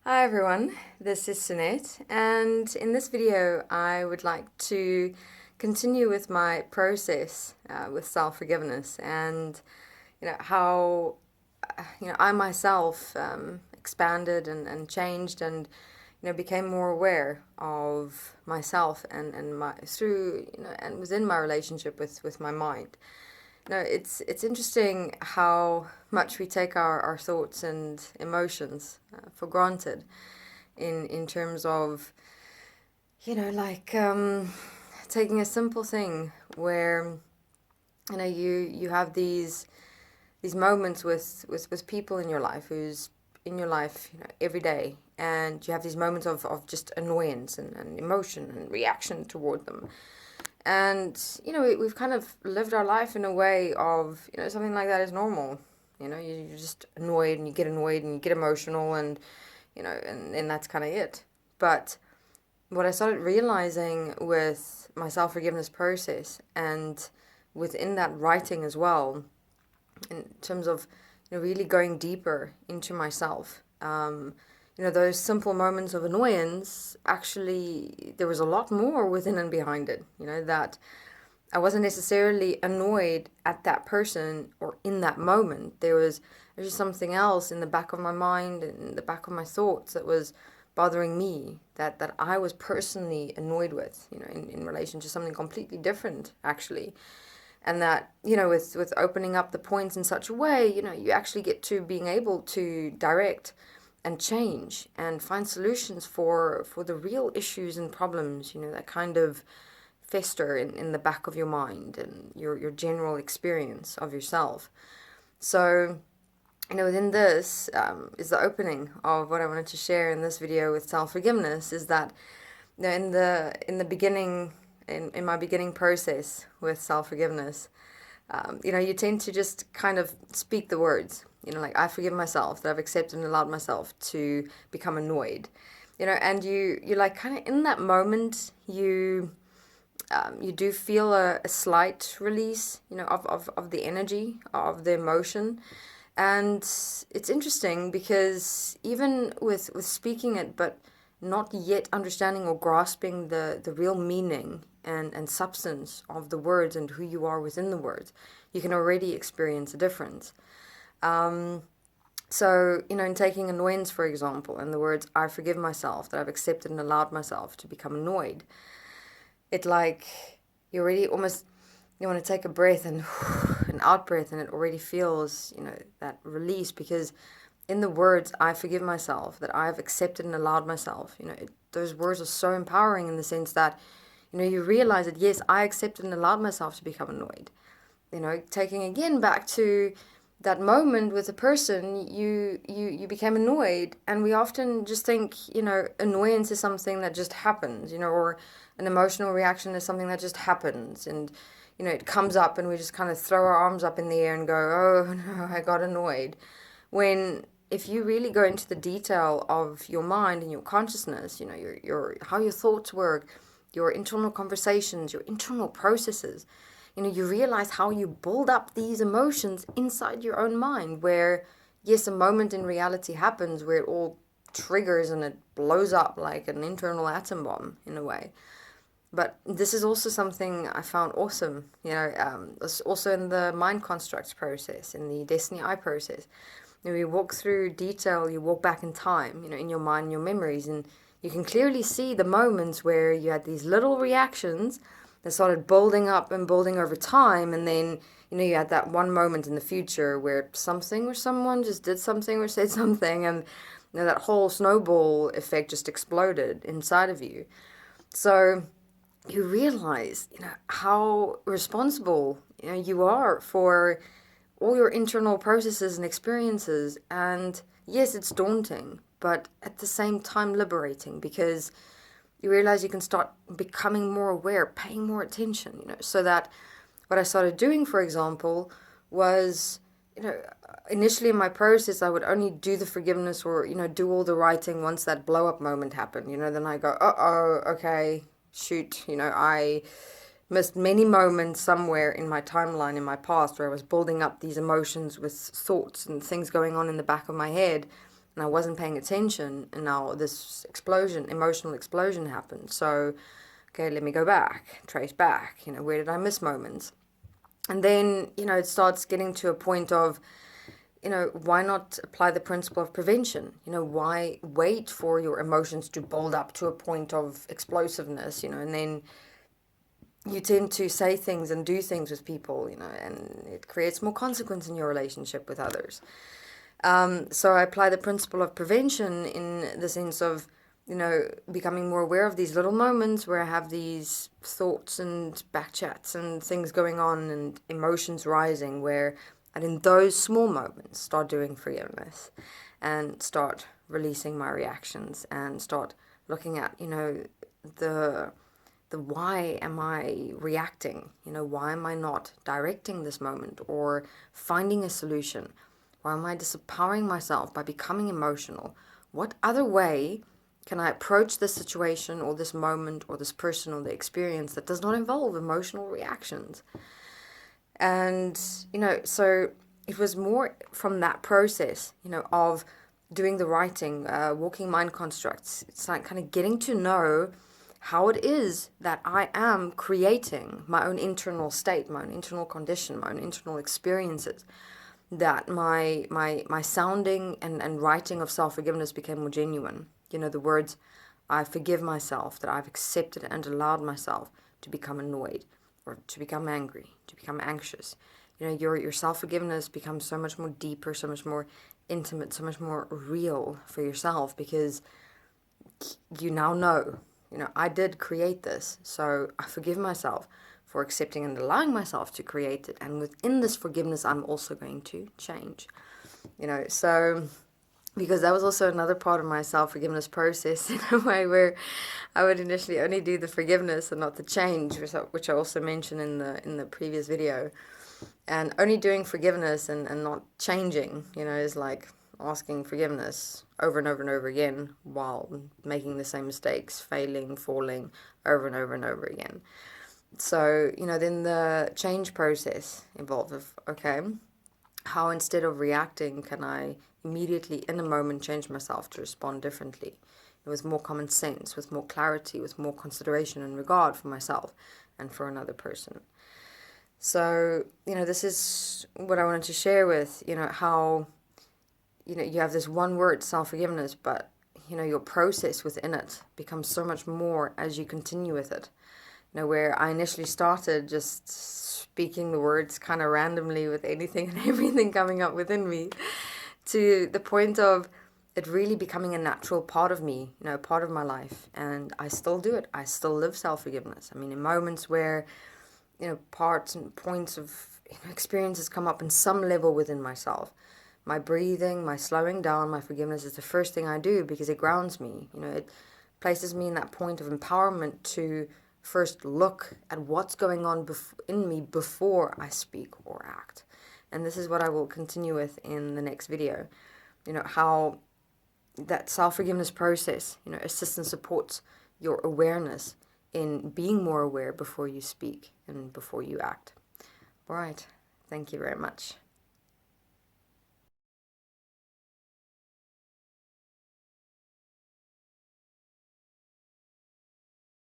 Hi everyone, this is Sunette, and in this video I would like to continue with my process with self-forgiveness and how I myself expanded and changed and became more aware of myself and my through and within my relationship with my mind. No, it's interesting how much we take our thoughts and emotions for granted in terms of taking a simple thing where you have these moments with people in your life who's in your life every day, and you have these moments of just annoyance and emotion and reaction toward them. And, we've kind of lived our life in a way of, something like that is normal. You're just annoyed and you get annoyed and you get emotional and, and that's kind of it. But what I started realizing with my self forgiveness process and within that writing as well, in terms of really going deeper into myself, those simple moments of annoyance, actually, there was a lot more within and behind it, that I wasn't necessarily annoyed at that person or in that moment. There's just something else in the back of my mind and in the back of my thoughts that was bothering me, that I was personally annoyed with, in relation to something completely different, actually. And that, with opening up the points in such a way, you actually get to being able to direct and change and find solutions for the real issues and problems, that kind of fester in the back of your mind and your general experience of yourself. So, within this is the opening of what I wanted to share in this video with self-forgiveness, is that in the beginning, in my beginning process with self-forgiveness, you tend to just kind of speak the words, like I forgive myself, that I've accepted and allowed myself to become annoyed, and you like kind of in that moment, you do feel a slight release, of the energy, of the emotion. And it's interesting because even with speaking it, but not yet understanding or grasping the real meaning and substance of the words and who you are within the words, you can already experience a difference. So, in taking annoyance, for example, and the words, I forgive myself, that I've accepted and allowed myself to become annoyed, it like you already almost, you want to take a breath and an out breath, and it already feels, that release, because in the words, I forgive myself, that I've accepted and allowed myself, those words are so empowering in the sense that, you realize that, yes, I accepted and allowed myself to become annoyed. Taking again back to that moment with a person, you became annoyed, and we often just think, annoyance is something that just happens, or an emotional reaction is something that just happens, and it comes up and we just kind of throw our arms up in the air and go, oh no, I got annoyed. When if you really go into the detail of your mind and your consciousness, your how your thoughts work, your internal conversations, your internal processes, you realize how you build up these emotions inside your own mind, where, yes, a moment in reality happens where it all triggers and it blows up like an internal atom bomb in a way. But this is also something I found awesome, it's also in the mind constructs process, in the desteni process. You walk through detail, you walk back in time, in your mind, your memories, and you can clearly see the moments where you had these little reactions that started building up and building over time, and then you had that one moment in the future where something or someone just did something or said something, and that whole snowball effect just exploded inside of you. So you realize how responsible you are for all your internal processes and experiences. And yes, it's daunting, but at the same time liberating, because you realize you can start becoming more aware, paying more attention, so that what I started doing, for example, was, initially in my process, I would only do the forgiveness or, do all the writing once that blow up moment happened, then I go, uh-oh, okay, shoot, I missed many moments somewhere in my timeline in my past where I was building up these emotions with thoughts and things going on in the back of my head. and I wasn't paying attention, and now this explosion, emotional explosion happened. So, okay, let me go back, trace back, where did I miss moments? And then, it starts getting to a point of, why not apply the principle of prevention? Why wait for your emotions to build up to a point of explosiveness, and then you tend to say things and do things with people, and it creates more consequence in your relationship with others. So I apply the principle of prevention in the sense of, becoming more aware of these little moments where I have these thoughts and backchats and things going on and emotions rising, and in those small moments, start doing forgiveness and start releasing my reactions and start looking at, the why am I reacting? Why am I not directing this moment or finding a solution? Why am I disempowering myself by becoming emotional? What other way can I approach this situation or this moment or this person or the experience that does not involve emotional reactions? And, so it was more from that process, of doing the writing, walking mind constructs. It's like kind of getting to know how it is that I am creating my own internal state, my own internal condition, my own internal experiences, that my sounding and writing of self-forgiveness became more genuine. The words, I forgive myself, that I've accepted and allowed myself to become annoyed or to become angry, to become anxious. Your self-forgiveness becomes so much more deeper, so much more intimate, so much more real for yourself, because you now know, I did create this, so I forgive myself for accepting and allowing myself to create it. And within this forgiveness, I'm also going to change, so because that was also another part of my self-forgiveness process in a way where I would initially only do the forgiveness and not the change, which I also mentioned in the previous video. And only doing forgiveness and not changing, is like asking forgiveness over and over and over again while making the same mistakes, failing, falling over and over and over again. So, then the change process involved of, okay, how instead of reacting can I immediately in a moment change myself to respond differently, with more common sense, with more clarity, with more consideration and regard for myself and for another person. So, this is what I wanted to share with, how, you have this one word, self-forgiveness, but, your process within it becomes so much more as you continue with it. Where I initially started just speaking the words kind of randomly with anything and everything coming up within me, to the point of it really becoming a natural part of me, part of my life. And I still do it. I still live self-forgiveness. I mean, in moments where, parts and points of experiences come up in some level within myself, my breathing, my slowing down, my forgiveness is the first thing I do, because it grounds me. It places me in that point of empowerment to first look at what's going on in me before I speak or act. And this is what I will continue with in the next video. How that self-forgiveness process, assists and supports your awareness in being more aware before you speak and before you act. All right. Thank you very much.